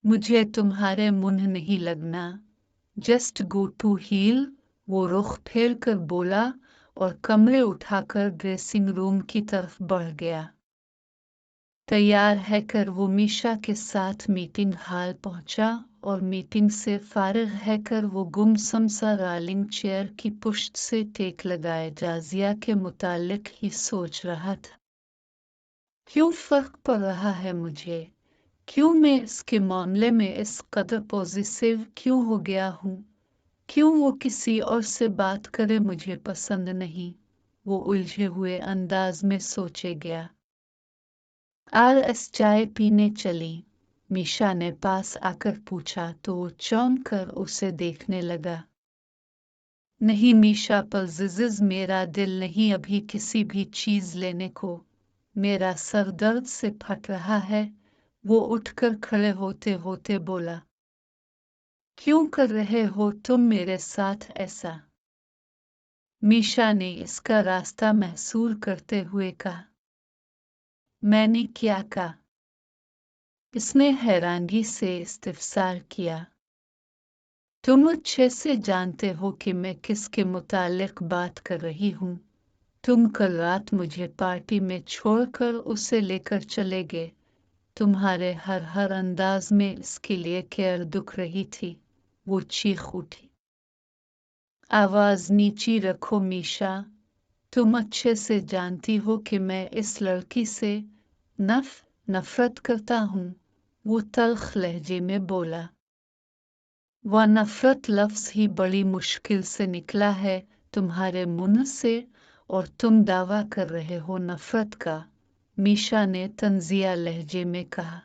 मुझे तुम्हारे मुंह नहीं लगना। Just go to hell. वो रुख फेर कर बोला और कमरे उठाकर ड्रेसिंग रूम की तरफ बढ़ गया। तैयार है कर वो मीशा के साथ मीटिंग हॉल पहुंचा और मीटिंग से फारिग है कर वो गुमसुम सा रॉलिंग चेयर की पुश्त से टेक लगाए जाजिया के मुतालिक ही सोच रहा था। क्यों फर्क पड़ रहा है मुझे? क्यों मैं इसके मामले में इस कदर पॉजिटिव क्यों हो गया हूँ? क्यों वो किसी और से बात करे मुझे पसंद नहीं? वो उलझे हुए अंदाज में सोचे गया। आर.एस. चाय पीने चली। मीशा ने पास आकर पूछा तो वो चौंक कर उसे देखने लगा। नहीं मीशा पलजिज, मेरा दिल नहीं अभी किसी भी चीज लेने को। मेरा सर दर्द से फट रहा है। वो उठकर खड़े होते होते बोला। क्यों कर रहे हो तुम मेरे साथ ऐसा? मीशा ने इसका रास्ता महसूस करते हुए कहा। मैंने क्या कहा? इसने हैरानगी से इस्तफसार किया। तुम अच्छे से जानते हो कि मैं किसके मुतालिक बात कर रही हूँ। तुम कल रात मुझे पार्टी में छोड़कर उसे लेकर चले गए। तुम्हारे हर अंदाज में इसके लिए केयर दुख रही थी। वो चीख उठी। आवाज नीची रखो मीशा। तुम अच्छे से जानती हो कि मैं इस लड़की से नफरत करता हूँ। वो तल्ख लहजे में बोला। वह नफरत लफ्ज ही बड़ी मुश्किल से निकला है तुम्हारे मुंह से और तुम दावा कर रहे हो नफरत का। मीशा ने तंजिया लहजे में कहा।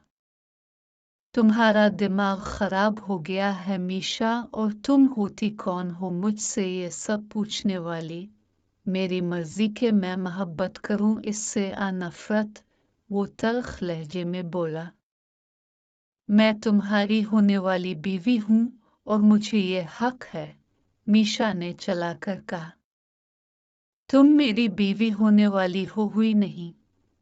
तुम्हारा दिमाग खराब हो गया है मीशा, और तुम होती कौन हो मुझसे ये सब पूछने वाली? मेरी मर्जी के मैं मोहब्बत करूं इससे आ नफरत? वो तल्ख लहजे में बोला। मैं तुम्हारी होने वाली बीवी हूं और मुझे ये हक है, मीशा ने चलाकर कहा। तुम मेरी बीवी होने वाली हो हुई नहीं।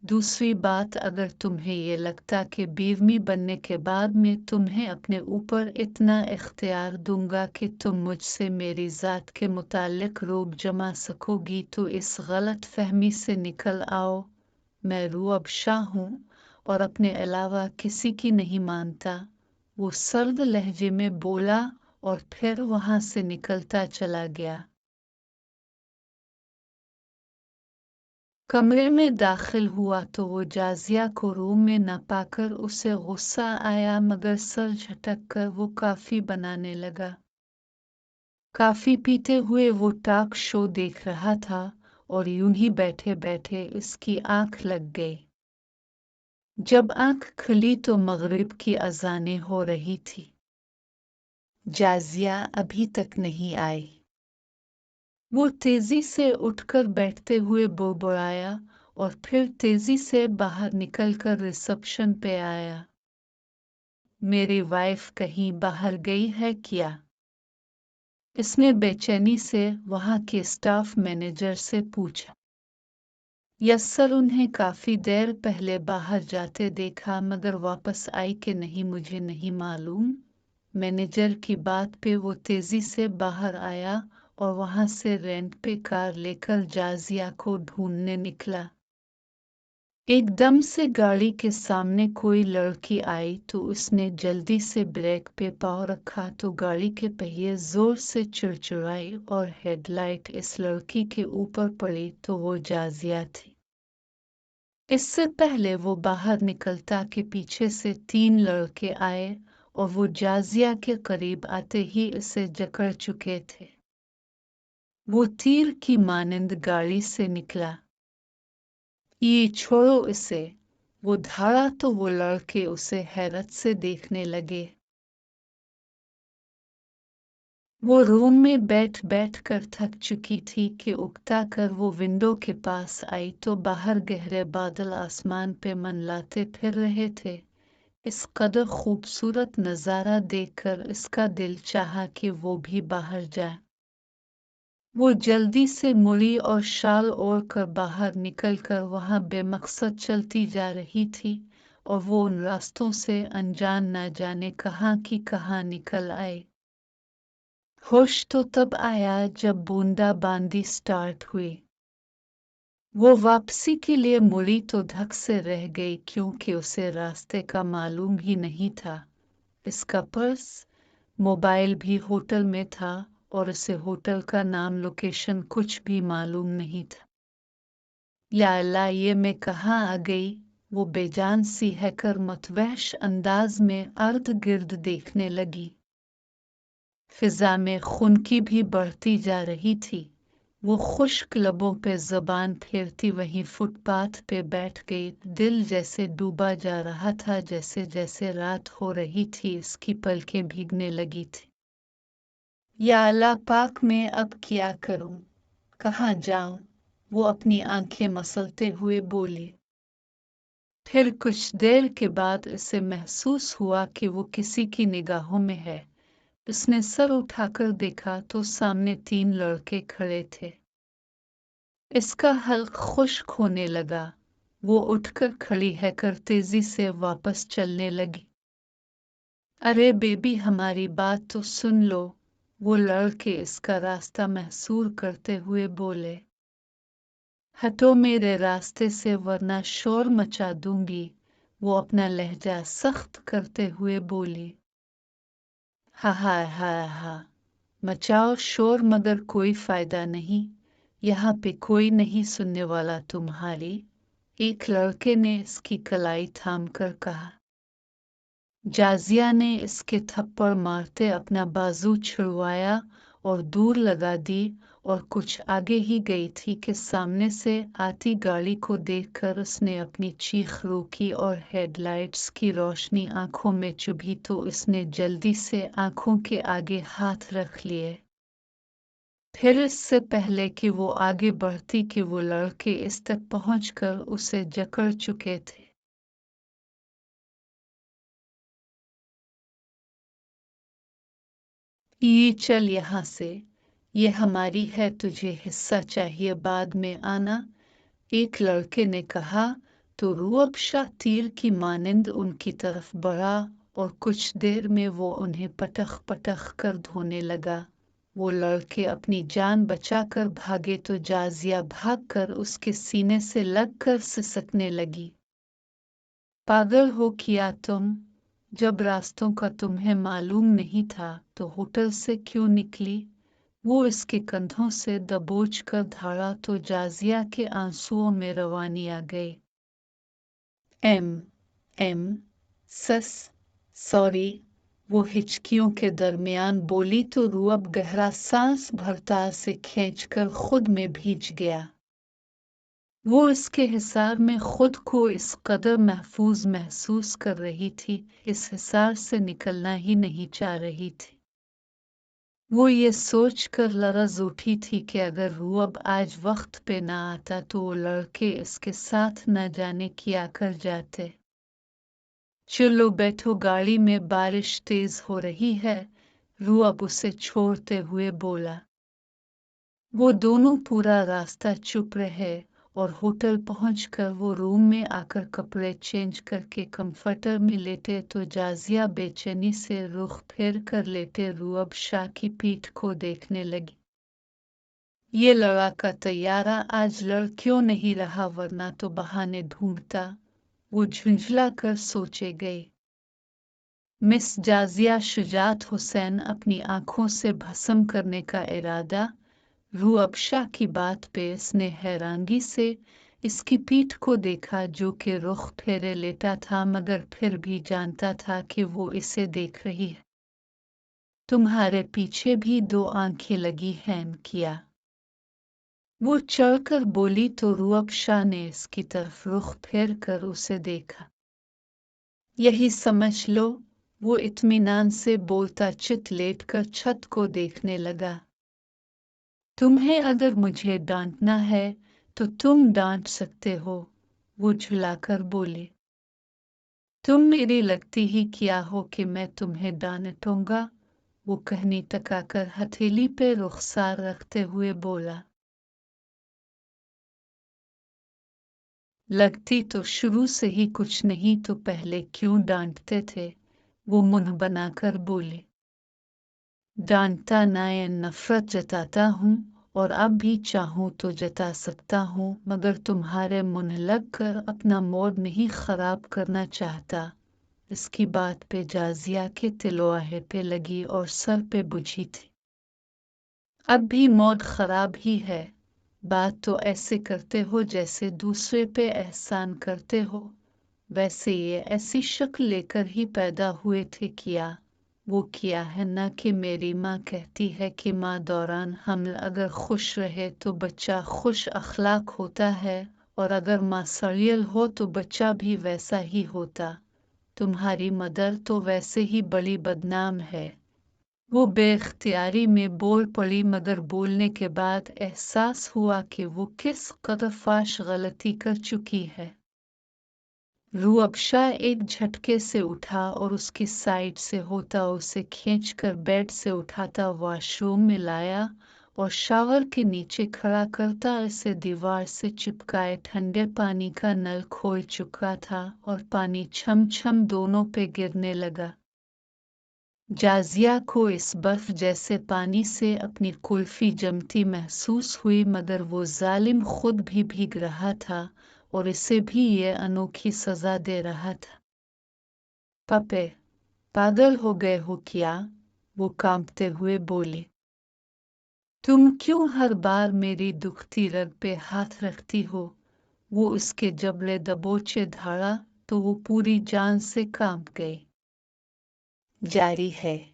दूसरी बात, अगर तुम्हें ये लगता कि बीवी बनने के बाद मैं तुम्हें अपने ऊपर इतना इख्तियार दूंगा कि तुम मुझसे मेरी ज़ात के मुतालिक रोब जमा सकोगी तो इस गलत फहमी से निकल आओ। मैं रूअबशा हूँ और अपने अलावा किसी की नहीं मानता। वो सर्द लहजे में बोला और फिर वहां से निकलता चला गया। कमरे में दाखिल हुआ तो वो जाजिया को रूम में न पाकर उसे गुस्सा आया, मगर सर झटक कर वो कॉफी बनाने लगा। कॉफी पीते हुए वो टॉक शो देख रहा था और यूं ही बैठे बैठे इसकी आंख लग गई। जब आंख खुली तो मगरिब की अजानें हो रही थी। जाजिया अभी तक नहीं आई। वो तेजी से उठकर बैठते हुए बुड़बुड़ाया और फिर तेजी से बाहर निकलकर रिसेप्शन पे आया। मेरी वाइफ कहीं बाहर गई है क्या? इसने बेचैनी से वहां के स्टाफ मैनेजर से पूछा। यस सर, उन्हें काफी देर पहले बाहर जाते देखा, मगर वापस आई कि नहीं मुझे नहीं मालूम। मैनेजर की बात पे वो तेजी से बाहर आया और वहां से रेंट पे कार लेकर जाजिया को ढूंढने निकला। एकदम से गाड़ी के सामने कोई लड़की आई तो उसने जल्दी से ब्रेक पे पाँव रखा तो गाड़ी के पहिए जोर से चिड़चिड़ाई और हेडलाइट इस लड़की के ऊपर पड़ी तो वो जाजिया थी। इससे पहले वो बाहर निकलता के पीछे से 3 लड़के आए और वो जाजिया के करीब आते ही इसे जकड़ चुके थे। वो तीर की मानंद गाड़ी से निकला। ये छोड़ो इसे, वो धाड़ा तो वो लड़के उसे हैरत से देखने लगे। वो रूम में बैठ बैठ कर थक चुकी थी कि उकता कर वो विंडो के पास आई तो बाहर गहरे बादल आसमान पे मनलाते फिर रहे थे। इस कदर खूबसूरत नज़ारा देखकर इसका दिल चाहा कि वो भी बाहर जाए। वो जल्दी से मुड़ी और शाल ओढ़ कर बाहर निकलकर वहां बेमकसद चलती जा रही थी और वो उन रास्तों से अनजान ना जाने कहाँ की कहाँ निकल आए। होश तो तब आया जब बूंदाबांदी स्टार्ट हुई। वो वापसी के लिए मुड़ी तो धक से रह गई क्योंकि उसे रास्ते का मालूम ही नहीं था। इसका पर्स, मोबाइल भी होटल में था और उसे होटल का नाम, लोकेशन कुछ भी मालूम नहीं था। या अल्लाह, ये मैं कहाँ आ गई? वो बेजान सी हैकर मतवहश अंदाज में अर्द गिर्द देखने लगी। फिजा में खुनकी भी बढ़ती जा रही थी। वो खुश्क लबों पे जबान फेरती वहीं फुटपाथ पे बैठ गई। दिल जैसे डूबा जा रहा था। जैसे जैसे रात हो रही थी इसकी पलकें भीगने लगी थी। या अल्लाह पाक, मैं अब क्या करूं? कहाँ जाऊं? वो अपनी आंखें मसलते हुए बोली। फिर कुछ देर के बाद उसे महसूस हुआ कि वो किसी की निगाहों में है। उसने सर उठाकर देखा तो सामने 3 लड़के खड़े थे। इसका हल्क खुश्क होने लगा। वो उठकर खड़ी हैकर तेजी से वापस चलने लगी। अरे बेबी, हमारी बात तो सुन लो। वो लड़के इसका रास्ता महसूर करते हुए बोले। हटो मेरे रास्ते से वरना शोर मचा दूंगी। वो अपना लहजा सख्त करते हुए बोली। हा हा हा हा, मचाओ शोर मगर कोई फायदा नहीं। यहाँ पे कोई नहीं सुनने वाला तुम्हारी। एक लड़के ने इसकी कलाई थामकर कहा। जाजिया ने इसके थप्पड़ मारते अपना बाजू छुड़वाया और दूर लगा दी और कुछ आगे ही गई थी कि सामने से आती गाड़ी को देखकर उसने अपनी चीख रोकी और हेडलाइट्स की रोशनी आंखों में चुभी तो उसने जल्दी से आंखों के आगे हाथ रख लिए। फिर इससे पहले कि वो आगे बढ़ती कि वो लड़के इस तक पहुंचकर उसे जकड़ चुके थे। ये चल यहाँ से, ये हमारी है, तुझे हिस्सा चाहिए बाद में आना। एक लड़के ने कहा तो रूअबशा तीर की मानिंद उनकी तरफ बढ़ा और कुछ देर में वो उन्हें पटख पटख कर धोने लगा। वो लड़के अपनी जान बचाकर भागे तो जाजिया भागकर उसके सीने से लगकर सिसकने लगी। पागल हो क्या तुम? जब रास्तों का तुम्हें मालूम नहीं था तो होटल से क्यों निकली? वो इसके कंधों से दबोच कर धाड़ा तो जाजिया के आंसुओं में रवानी आ गई। एम एम सस सॉरी, वो हिचकियों के दरमियान बोली तो रूअब गहरा सांस भरता से खींचकर खुद में भीज गया। वो इसके हिसार में खुद को इस कदर महफूज महसूस कर रही थी, इस हिसार से निकलना ही नहीं चाह रही थी। वो ये सोच कर लरज उठी थी कि अगर रूअब आज वक्त पे ना आता तो वो लड़के इसके साथ न जाने क्या कर जाते। चलो बैठो गाड़ी में, बारिश तेज हो रही है, रूअब उसे छोड़ते हुए बोला। वो दोनों पूरा रास्ता चुप रहे और होटल पहुंचकर वो रूम में आकर कपड़े चेंज करके कंफर्टर में लेटे तो जाजिया बेचैनी से रुख फेर कर लेटे रूअब शाह की पीठ को देखने लगी। ये लड़ाका तैयारा आज लड़ क्यों नहीं रहा वरना तो बहाने ढूंढता। वो झुंझला कर सोचे गई। मिस जाजिया शुजात हुसैन अपनी आंखों से भस्म करने का इरादा। रूअबशा की बात पे इसने हैरानगी से इसकी पीठ को देखा जो कि रुख फेरे लेटा था मगर फिर भी जानता था कि वो इसे देख रही है। तुम्हारे पीछे भी 2 आंखें लगी हैं क्या? वो चढ़कर बोली तो रूअबशा ने इसकी तरफ रुख फेर कर उसे देखा। यही समझ लो, वो इत्मीनान से बोलता चित लेटकर छत को देखने लगा। तुम्हें अगर मुझे डांटना है तो तुम डांट सकते हो, वो झुलाकर बोली। तुम मेरी लगती ही क्या हो कि मैं तुम्हें डांटूंगा? वो कहनी टकाकर हथेली पे रुखसार रखते हुए बोला। लगती तो शुरू से ही कुछ नहीं तो पहले क्यों डांटते थे? वो मुंह बनाकर बोले। डांटता ना या नफरत जताता हूँ और अब भी चाहूँ तो जता सकता हूँ, मगर तुम्हारे मुंह लग कर अपना मूड नहीं खराब करना चाहता। इसकी बात पे जाजिया के तिलोहे पे लगी और सर पे बुझी थी। अब भी मूड खराब ही है। बात तो ऐसे करते हो जैसे दूसरे पे एहसान करते हो। वैसे ये ऐसी शक्ल लेकर ही पैदा हुए थे किया। वो किया है ना कि मेरी माँ कहती है कि माँ दौरान हमल अगर खुश रहे तो बच्चा खुश अखलाक होता है, और अगर माँ सड़ियल हो तो बच्चा भी वैसा ही होता। तुम्हारी मदर तो वैसे ही बड़ी बदनाम है। वो बेख्तियारी में बोल पड़ी, मगर बोलने के बाद एहसास हुआ कि वो किस कदर फाश गलती कर चुकी है। रूअबशा एक झटके से उठा और उसकी साइड से होता उसे खींचकर बेड से उठाता वॉशरूम में लाया और शावर के नीचे खड़ा करता इसे दीवार से चिपकाए ठंडे पानी का नल खोल चुका था और पानी छम छम दोनों पे गिरने लगा। जाजिया को इस बर्फ जैसे पानी से अपनी कुल्फी जमती महसूस हुई, मगर वो जालिम खुद भी भीग रहा था और इसे भी ये अनोखी सजा दे रहा था। पापे, पागल हो गए हो क्या? वो कांपते हुए बोले। तुम क्यों हर बार मेरी दुखती रग पे हाथ रखती हो? वो उसके जबड़े दबोचे धड़ा तो वो पूरी जान से कांप गई। जारी है।